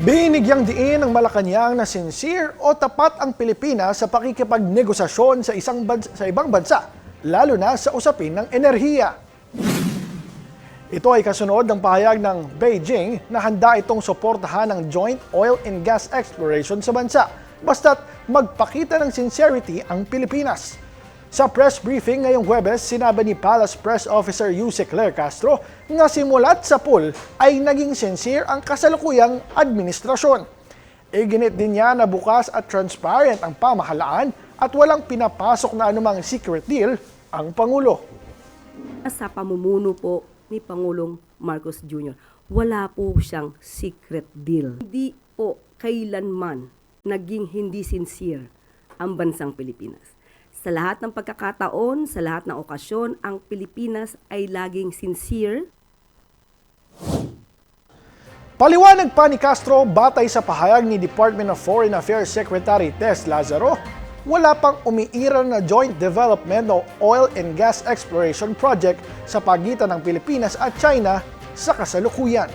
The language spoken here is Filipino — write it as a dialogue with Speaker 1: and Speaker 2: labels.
Speaker 1: Binigyang diin ng Malacanang na sincere o tapat ang Pilipinas sa pakikipagnegosasyon sa ibang bansa, lalo na sa usapin ng enerhiya. Ito ay kasunod ng pahayag ng Beijing na handa itong suportahan ang joint oil and gas exploration sa bansa, basta't magpakita ng sincerity ang Pilipinas. Sa press briefing ngayong Huwebes, sinabi ni Palace Press Officer Yuse Claire Castro na simulat sa pool ay naging sincere ang kasalukuyang administrasyon. Iginit din niya na bukas at transparent ang pamahalaan at walang pinapasok na anumang secret deal ang Pangulo.
Speaker 2: Sa pamumuno po ni Pangulong Marcos Jr., wala po siyang secret deal. Hindi po kailanman naging hindi sincere ang bansang Pilipinas. Sa lahat ng pagkakataon, sa lahat ng okasyon, ang Pilipinas ay laging sincere.
Speaker 1: Paliwanag pa ni Castro batay sa pahayag ni Department of Foreign Affairs Secretary Tess Lazaro, wala pang umiiral na joint development o oil and gas exploration project sa pagitan ng Pilipinas at China sa kasalukuyan.